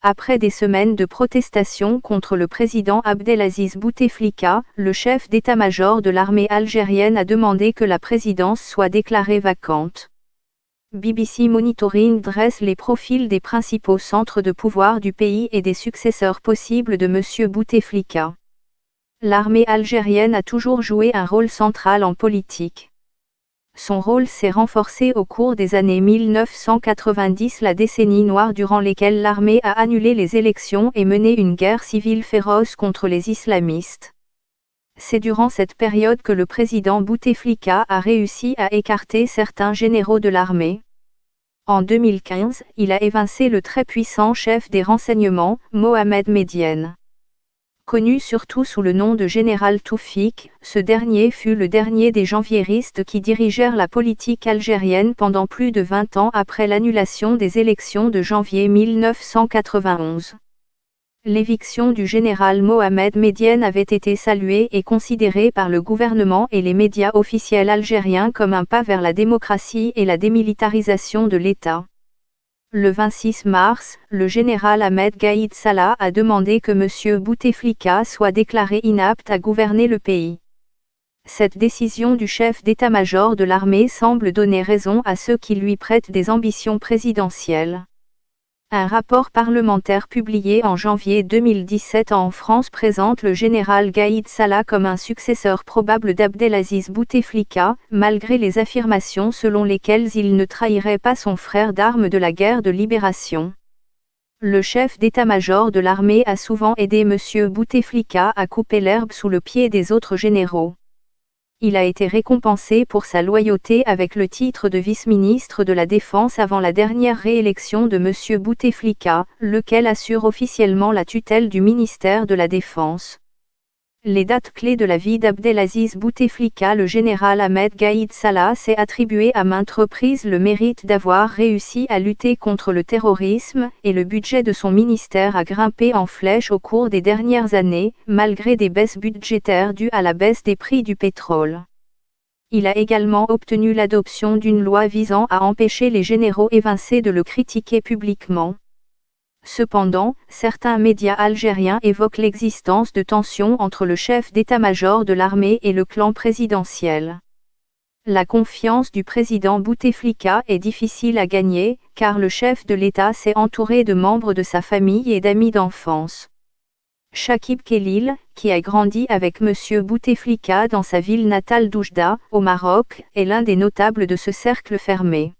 Après des semaines de protestations contre le président Abdelaziz Bouteflika, le chef d'état-major de l'armée algérienne a demandé que la présidence soit déclarée vacante. BBC Monitoring dresse les profils des principaux centres de pouvoir du pays et des successeurs possibles de M. Bouteflika. L'armée algérienne a toujours joué un rôle central en politique. Son rôle s'est renforcé au cours des années 1990, la décennie noire durant lesquelles l'armée a annulé les élections et mené une guerre civile féroce contre les islamistes. C'est durant cette période que le président Bouteflika a réussi à écarter certains généraux de l'armée. En 2015, il a évincé le très puissant chef des renseignements, Mohamed Medienne. Connu surtout sous le nom de général Toufik, ce dernier fut le dernier des janvieristes qui dirigèrent la politique algérienne pendant plus de 20 ans après l'annulation des élections de janvier 1991. L'éviction du général Mohamed Medienne avait été saluée et considérée par le gouvernement et les médias officiels algériens comme un pas vers la démocratie et la démilitarisation de l'État. Le 26 mars, le général Ahmed Gaïd Salah a demandé que M. Bouteflika soit déclaré inapte à gouverner le pays. Cette décision du chef d'état-major de l'armée semble donner raison à ceux qui lui prêtent des ambitions présidentielles. Un rapport parlementaire publié en janvier 2017 en France présente le général Gaïd Salah comme un successeur probable d'Abdelaziz Bouteflika, malgré les affirmations selon lesquelles il ne trahirait pas son frère d'armes de la guerre de libération. Le chef d'état-major de l'armée a souvent aidé M. Bouteflika à couper l'herbe sous le pied des autres généraux. Il a été récompensé pour sa loyauté avec le titre de vice-ministre de la Défense avant la dernière réélection de M. Bouteflika, lequel assure officiellement la tutelle du ministère de la Défense. Les dates clés de la vie d'Abdelaziz Bouteflika. Le général Ahmed Gaïd Salah s'est attribué à maintes reprises le mérite d'avoir réussi à lutter contre le terrorisme, et le budget de son ministère a grimpé en flèche au cours des dernières années, malgré des baisses budgétaires dues à la baisse des prix du pétrole. Il a également obtenu l'adoption d'une loi visant à empêcher les généraux évincés de le critiquer publiquement. Cependant, certains médias algériens évoquent l'existence de tensions entre le chef d'état-major de l'armée et le clan présidentiel. La confiance du président Bouteflika est difficile à gagner, car le chef de l'État s'est entouré de membres de sa famille et d'amis d'enfance. Chakib Khelil, qui a grandi avec M. Bouteflika dans sa ville natale d'Oujda, au Maroc, est l'un des notables de ce cercle fermé.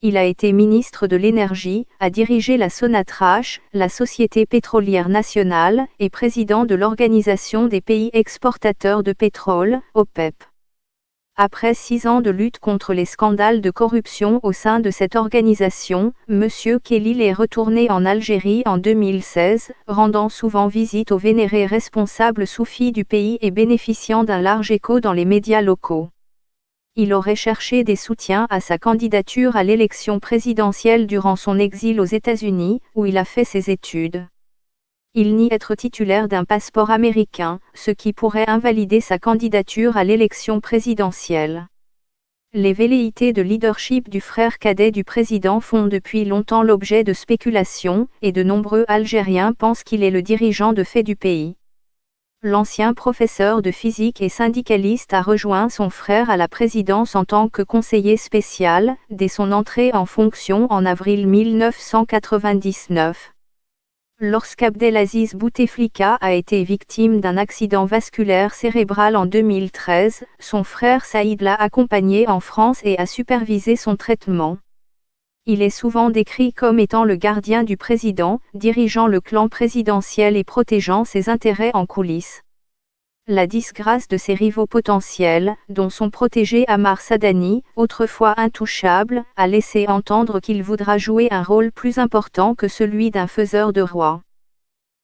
Il a été ministre de l'Énergie, a dirigé la Sonatrach, la Société pétrolière nationale, et président de l'Organisation des pays exportateurs de pétrole, OPEP. Après 6 ans de lutte contre les scandales de corruption au sein de cette organisation, M. Khelil est retourné en Algérie en 2016, rendant souvent visite aux vénérés responsables soufis du pays et bénéficiant d'un large écho dans les médias locaux. Il aurait cherché des soutiens à sa candidature à l'élection présidentielle durant son exil aux États-Unis, où il a fait ses études. Il nie être titulaire d'un passeport américain, ce qui pourrait invalider sa candidature à l'élection présidentielle. Les velléités de leadership du frère cadet du président font depuis longtemps l'objet de spéculations, et de nombreux Algériens pensent qu'il est le dirigeant de fait du pays. L'ancien professeur de physique et syndicaliste a rejoint son frère à la présidence en tant que conseiller spécial, dès son entrée en fonction en avril 1999. Lorsqu'Abdelaziz Bouteflika a été victime d'un accident vasculaire cérébral en 2013, son frère Saïd l'a accompagné en France et a supervisé son traitement. Il est souvent décrit comme étant le gardien du président, dirigeant le clan présidentiel et protégeant ses intérêts en coulisses. La disgrâce de ses rivaux potentiels, dont son protégé Ammar Sadani, autrefois intouchable, a laissé entendre qu'il voudra jouer un rôle plus important que celui d'un faiseur de roi.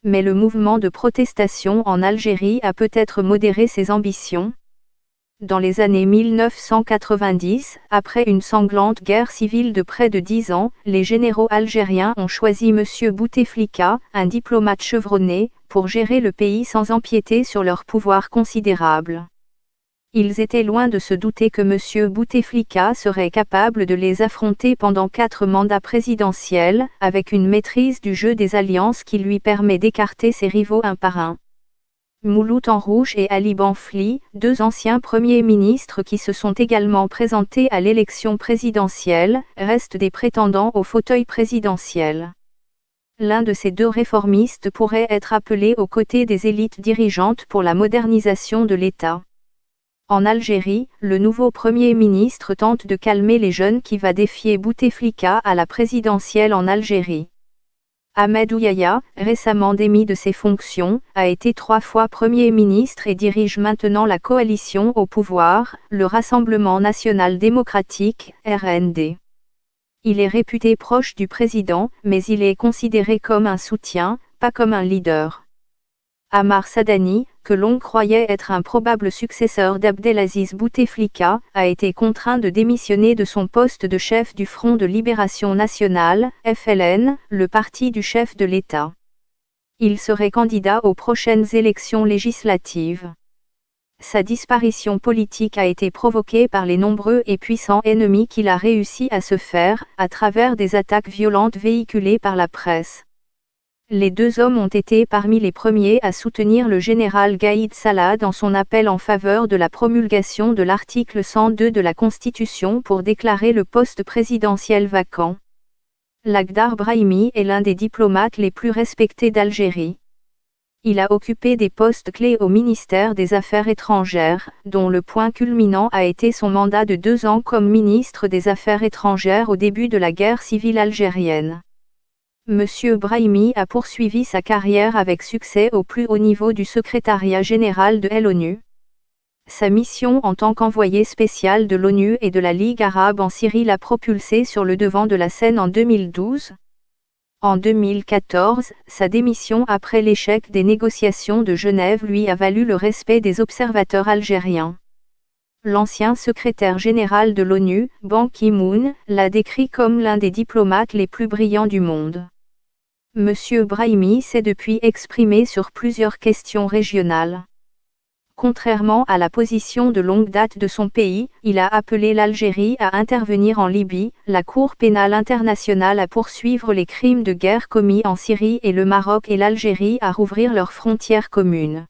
Mais le mouvement de protestation en Algérie a peut-être modéré ses ambitions. Dans les années 1990, après une sanglante guerre civile de près de 10 ans, les généraux algériens ont choisi M. Bouteflika, un diplomate chevronné, pour gérer le pays sans empiéter sur leur pouvoir considérable. Ils étaient loin de se douter que M. Bouteflika serait capable de les affronter pendant 4 mandats présidentiels, avec une maîtrise du jeu des alliances qui lui permet d'écarter ses rivaux un par un. Mouloud Enrouche et Ali Benfli, 2 anciens premiers ministres qui se sont également présentés à l'élection présidentielle, restent des prétendants au fauteuil présidentiel. L'un de ces 2 réformistes pourrait être appelé aux côtés des élites dirigeantes pour la modernisation de l'État. En Algérie, le nouveau Premier ministre tente de calmer les jeunes qui va défier Bouteflika à la présidentielle en Algérie. Ahmed Ouyaya, récemment démis de ses fonctions, a été 3 fois Premier ministre et dirige maintenant la coalition au pouvoir, le Rassemblement national démocratique, RND. Il est réputé proche du président, mais il est considéré comme un soutien, pas comme un leader. Ammar Sadani, que l'on croyait être un probable successeur d'Abdelaziz Bouteflika, a été contraint de démissionner de son poste de chef du Front de Libération Nationale, FLN, le parti du chef de l'État. Il serait candidat aux prochaines élections législatives. Sa disparition politique a été provoquée par les nombreux et puissants ennemis qu'il a réussi à se faire, à travers des attaques violentes véhiculées par la presse. Les 2 hommes ont été parmi les premiers à soutenir le général Gaïd Salah dans son appel en faveur de la promulgation de l'article 102 de la Constitution pour déclarer le poste présidentiel vacant. Lakhdar Brahimi est l'un des diplomates les plus respectés d'Algérie. Il a occupé des postes clés au ministère des Affaires étrangères, dont le point culminant a été son mandat de 2 ans comme ministre des Affaires étrangères au début de la guerre civile algérienne. M. Brahimi a poursuivi sa carrière avec succès au plus haut niveau du secrétariat général de l'ONU. Sa mission en tant qu'envoyé spécial de l'ONU et de la Ligue arabe en Syrie l'a propulsé sur le devant de la scène en 2012. En 2014, sa démission après l'échec des négociations de Genève lui a valu le respect des observateurs algériens. L'ancien secrétaire général de l'ONU, Ban Ki-moon, l'a décrit comme l'un des diplomates les plus brillants du monde. M. Brahimi s'est depuis exprimé sur plusieurs questions régionales. Contrairement à la position de longue date de son pays, il a appelé l'Algérie à intervenir en Libye, la Cour pénale internationale à poursuivre les crimes de guerre commis en Syrie et le Maroc et l'Algérie à rouvrir leurs frontières communes.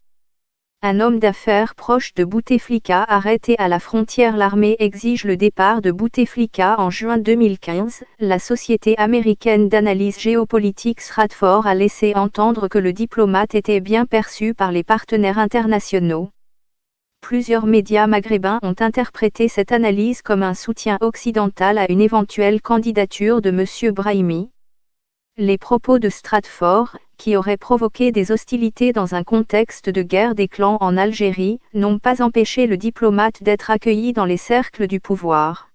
Un homme d'affaires proche de Bouteflika arrêté à la frontière. L'armée exige le départ de Bouteflika en juin 2015. La société américaine d'analyse géopolitique Stratfor a laissé entendre que le diplomate était bien perçu par les partenaires internationaux. Plusieurs médias maghrébins ont interprété cette analyse comme un soutien occidental à une éventuelle candidature de M. Brahimi. Les propos de Stratfor, qui auraient provoqué des hostilités dans un contexte de guerre des clans en Algérie, n'ont pas empêché le diplomate d'être accueilli dans les cercles du pouvoir.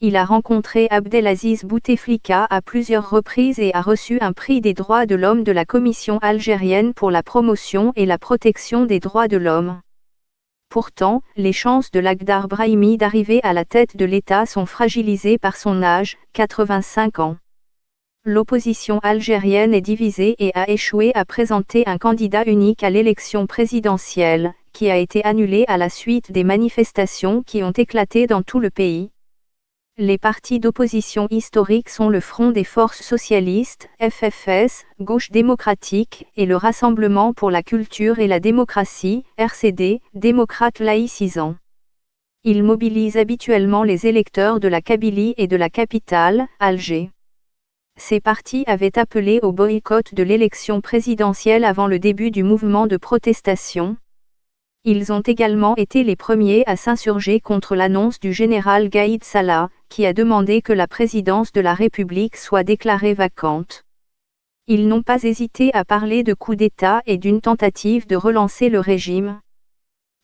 Il a rencontré Abdelaziz Bouteflika à plusieurs reprises et a reçu un prix des droits de l'homme de la Commission algérienne pour la promotion et la protection des droits de l'homme. Pourtant, les chances de Lakhdar Brahimi d'arriver à la tête de l'État sont fragilisées par son âge, 85 ans. L'opposition algérienne est divisée et a échoué à présenter un candidat unique à l'élection présidentielle, qui a été annulée à la suite des manifestations qui ont éclaté dans tout le pays. Les partis d'opposition historiques sont le Front des Forces Socialistes, FFS, Gauche démocratique, et le Rassemblement pour la Culture et la Démocratie, RCD, démocrates laïcisants. Ils mobilisent habituellement les électeurs de la Kabylie et de la capitale, Alger. Ces partis avaient appelé au boycott de l'élection présidentielle avant le début du mouvement de protestation. Ils ont également été les premiers à s'insurger contre l'annonce du général Gaïd Salah, qui a demandé que la présidence de la République soit déclarée vacante. Ils n'ont pas hésité à parler de coup d'État et d'une tentative de relancer le régime.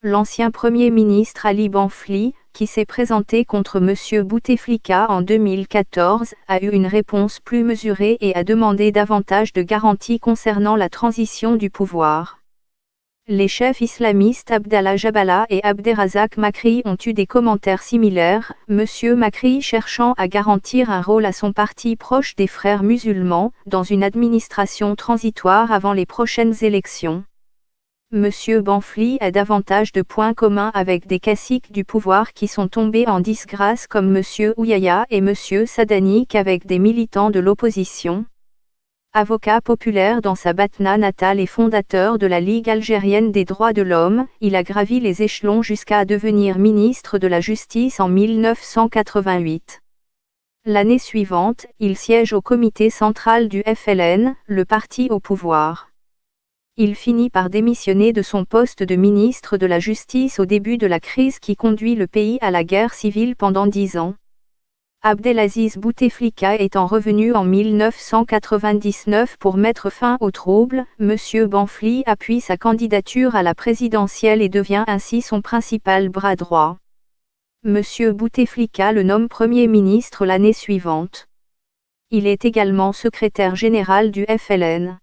L'ancien Premier ministre Ali Benfli, qui s'est présenté contre M. Bouteflika en 2014, a eu une réponse plus mesurée et a demandé davantage de garanties concernant la transition du pouvoir. Les chefs islamistes Abdallah Jabala et Abderrazak Makri ont eu des commentaires similaires, M. Makri cherchant à garantir un rôle à son parti proche des frères musulmans, dans une administration transitoire avant les prochaines élections. Monsieur Banfli a davantage de points communs avec des caciques du pouvoir qui sont tombés en disgrâce comme Monsieur Ouyaya et Monsieur Sadani qu'avec des militants de l'opposition. Avocat populaire dans sa Batna natale et fondateur de la Ligue algérienne des droits de l'homme, il a gravi les échelons jusqu'à devenir ministre de la Justice en 1988. L'année suivante, il siège au comité central du FLN, le parti au pouvoir. Il finit par démissionner de son poste de ministre de la Justice au début de la crise qui conduit le pays à la guerre civile pendant 10 ans. Abdelaziz Bouteflika étant revenu en 1999 pour mettre fin aux troubles, M. Banfli appuie sa candidature à la présidentielle et devient ainsi son principal bras droit. M. Bouteflika le nomme Premier ministre l'année suivante. Il est également secrétaire général du FLN.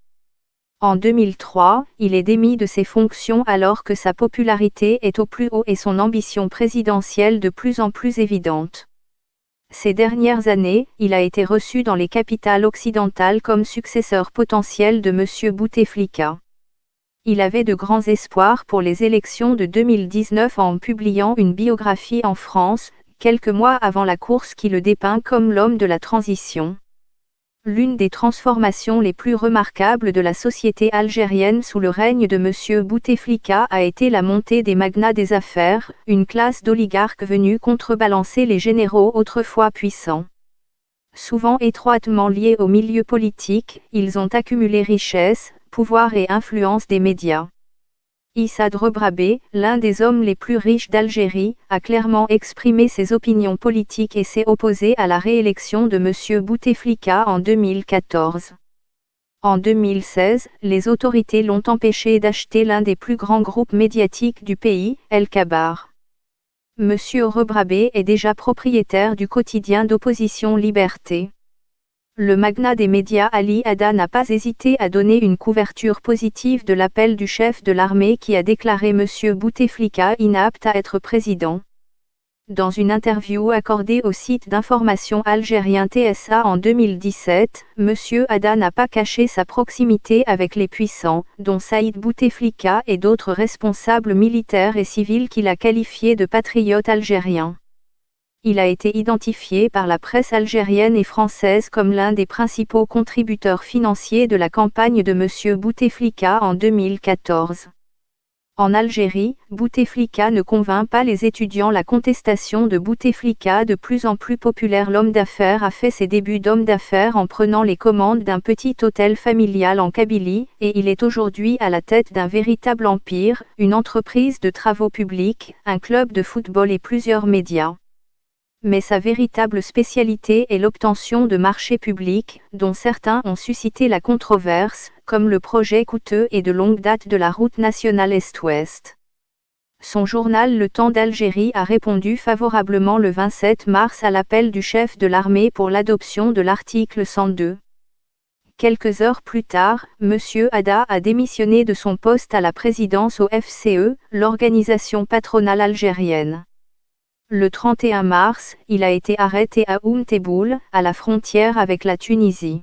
En 2003, il est démis de ses fonctions alors que sa popularité est au plus haut et son ambition présidentielle de plus en plus évidente. Ces dernières années, il a été reçu dans les capitales occidentales comme successeur potentiel de M. Bouteflika. Il avait de grands espoirs pour les élections de 2019 en publiant une biographie en France, quelques mois avant la course qui le dépeint comme l'homme de la transition. L'une des transformations les plus remarquables de la société algérienne sous le règne de M. Bouteflika a été la montée des magnats des affaires, une classe d'oligarques venus contrebalancer les généraux autrefois puissants. Souvent étroitement liés au milieu politique, ils ont accumulé richesse, pouvoir et influence des médias. Issa Rebrabé, l'un des hommes les plus riches d'Algérie, a clairement exprimé ses opinions politiques et s'est opposé à la réélection de M. Bouteflika en 2014. En 2016, les autorités l'ont empêché d'acheter l'un des plus grands groupes médiatiques du pays, El Kabar. M. Rebrabé est déjà propriétaire du quotidien d'opposition Liberté. Le magnat des médias Ali Hadda n'a pas hésité à donner une couverture positive de l'appel du chef de l'armée qui a déclaré M. Bouteflika inapte à être président. Dans une interview accordée au site d'information algérien TSA en 2017, M. Hadda n'a pas caché sa proximité avec les puissants, dont Saïd Bouteflika et d'autres responsables militaires et civils qu'il a qualifiés de patriotes algériens. Il a été identifié par la presse algérienne et française comme l'un des principaux contributeurs financiers de la campagne de M. Bouteflika en 2014. En Algérie, Bouteflika ne convainc pas les étudiants. La contestation de Bouteflika, de plus en plus populaire, l'homme d'affaires a fait ses débuts d'homme d'affaires en prenant les commandes d'un petit hôtel familial en Kabylie, et il est aujourd'hui à la tête d'un véritable empire, une entreprise de travaux publics, un club de football et plusieurs médias. Mais sa véritable spécialité est l'obtention de marchés publics, dont certains ont suscité la controverse, comme le projet coûteux et de longue date de la route nationale Est-Ouest. Son journal Le Temps d'Algérie a répondu favorablement le 27 mars à l'appel du chef de l'armée pour l'adoption de l'article 102. Quelques heures plus tard, M. Hadda a démissionné de son poste à la présidence au FCE, l'organisation patronale algérienne. Le 31 mars, il a été arrêté à Oum Teboul, à la frontière avec la Tunisie.